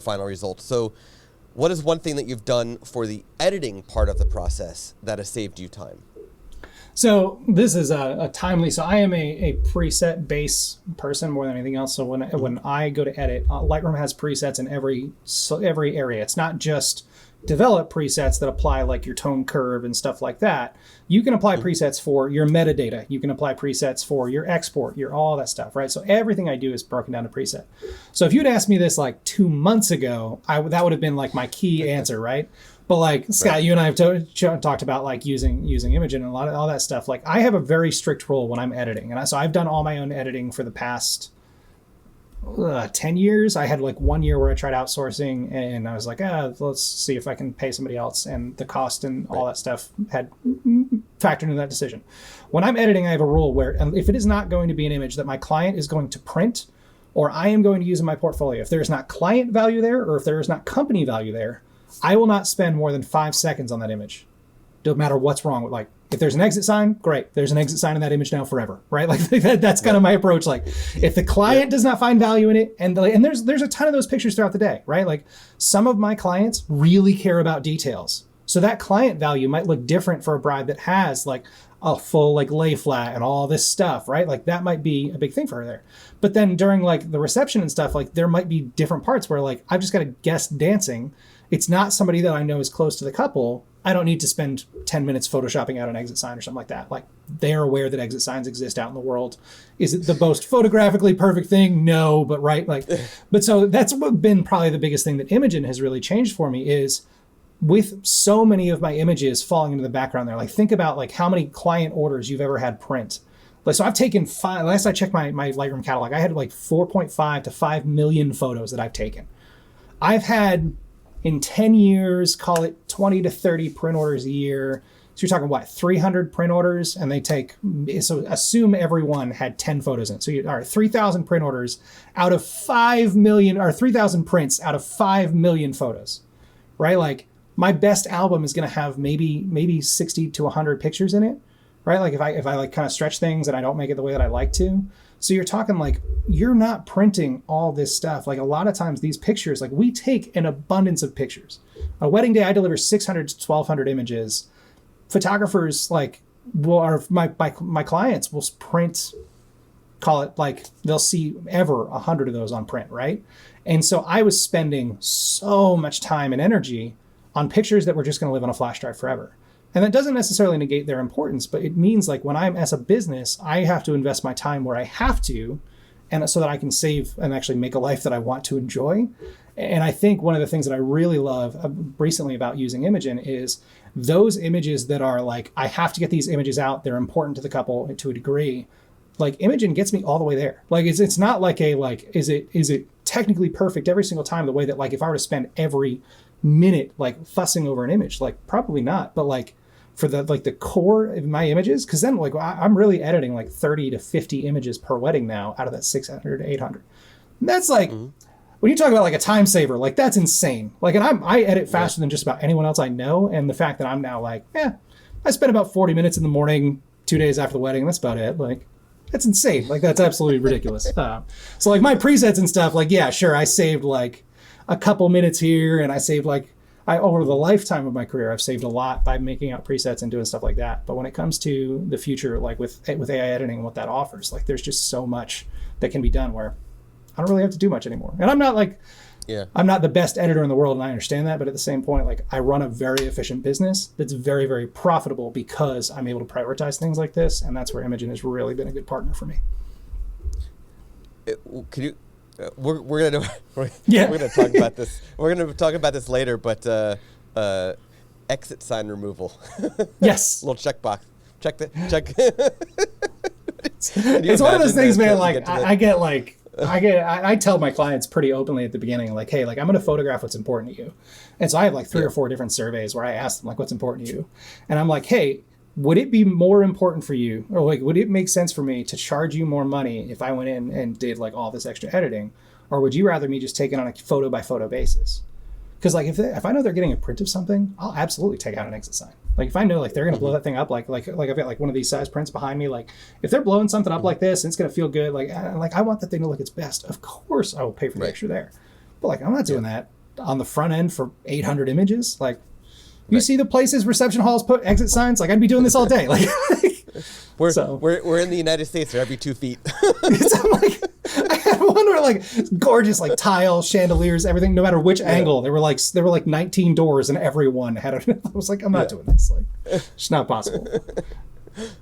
final result. So what is one thing that you've done for the editing part of the process that has saved you time? So this is a timely. So I am a preset base person more than anything else. So when I go to edit, Lightroom has presets in every area. It's not just develop presets that apply like your tone curve and stuff like that. You can apply presets for your metadata. You can apply presets for your export, your all that stuff, right? So everything I do is broken down to preset. So if you'd asked me this like 2 months ago, that would have been like my key answer, right? But like Scott, you and I have talked about like using Imagen and all that stuff. Like I have a very strict rule when I'm editing, and so I've done all my own editing for the past 10 years. I had like 1 year where I tried outsourcing, and I was like, let's see if I can pay somebody else, and the cost and all that stuff had factored into that decision. When I'm editing, I have a rule where if it is not going to be an image that my client is going to print, or I am going to use in my portfolio, if there is not client value there, or if there is not company value there, I will not spend more than 5 seconds on that image. No matter what's wrong with, like, if there's an exit sign, great. There's an exit sign in that image now forever, right? Like that's kind of my approach. Like if the client does not find value in it, and there's a ton of those pictures throughout the day, right? Like some of my clients really care about details. So that client value might look different for a bride that has like a full like lay flat and all this stuff, right? Like that might be a big thing for her there. But then during like the reception and stuff, like there might be different parts where like I've just got a guest dancing. It's not somebody that I know is close to the couple. I don't need to spend 10 minutes photoshopping out an exit sign or something like that. Like they're aware that exit signs exist out in the world. Is it the most photographically perfect thing? No, but right. Like, but so that's what been probably the biggest thing that Imagen has really changed for me is with so many of my images falling into the background there. Like think about like how many client orders you've ever had print. Like, so I've taken last I checked my Lightroom catalog, I had like 4.5 to 5 million photos that I've taken. I've had in 10 years, call it 20 to 30 print orders a year. So you're talking what, 300 print orders, and they take, so assume everyone had 10 photos in it. So all right, 3,000 print orders out of 5 million, or 3,000 prints out of 5 million photos, right? Like my best album is going to have maybe 60 to 100 pictures in it, right? Like if I like kind of stretch things and I don't make it the way that I like to. So you're talking like, you're not printing all this stuff. Like a lot of times these pictures, like we take an abundance of pictures. A wedding day, I deliver 600 to 1,200 images. Photographers like my clients will print, call it like they'll see ever 100 of those on print, right? And so I was spending so much time and energy on pictures that were just going to live on a flash drive forever. And that doesn't necessarily negate their importance, but it means like when I'm as a business, I have to invest my time where I have to, and so that I can save and actually make a life that I want to enjoy. And I think one of the things that I really love recently about using Imagen is those images that are like, I have to get these images out. They're important to the couple to a degree. Like Imagen gets me all the way there. Like it's not like is it technically perfect every single time the way that like if I were to spend every minute like fussing over an image, like probably not, but like for the core of my images, because then like I'm really editing like 30 to 50 images per wedding now out of that 600 to 800. And that's like when you talk about like a time saver, like that's insane. Like, and I edit faster than just about anyone else I know, and the fact that I'm now like, I spend about 40 minutes in the morning 2 days after the wedding, that's about it. Like that's insane. Like that's absolutely ridiculous. So like my presets and stuff, like yeah, sure, I saved like a couple minutes here, and I saved like over the lifetime of my career, I've saved a lot by making out presets and doing stuff like that. But when it comes to the future, like with AI editing and what that offers, like there's just so much that can be done where I don't really have to do much anymore. And I'm not like, I'm not the best editor in the world, and I understand that. But at the same point, like I run a very efficient business that's very, very profitable because I'm able to prioritize things like this. And that's where Imagen has really been a good partner for me. Could you? We're gonna talk about this. We're gonna talk about this later, but exit sign removal. Yes. Little checkbox. Check. It's one of those things, man. Like I tell my clients pretty openly at the beginning, like, hey, like I'm gonna photograph what's important to you, and so I have like 3 or 4 different surveys where I ask them like, what's important to you, and I'm like, hey, would it be more important for you, or like, would it make sense for me to charge you more money if I went in and did like all this extra editing, or would you rather me just take it on a photo by photo basis? Because like if I know they're getting a print of something, I'll absolutely take out an exit sign. Like if I know like they're gonna blow that thing up, like I've got like one of these size prints behind me, like if they're blowing something up like this and it's gonna feel good, like I want that thing to look its best. Of course, I will pay for the extra there. But like, I'm not doing that on the front end for 800 images. Like, you see the places reception halls put exit signs? Like, I'd be doing this all day. Like, we're in the United States. They're every 2 feet. I'm like, I had one where like gorgeous like tile chandeliers, everything. No matter which angle, there were like 19 doors, and every one had. I was like, I'm not doing this. Like, it's not possible.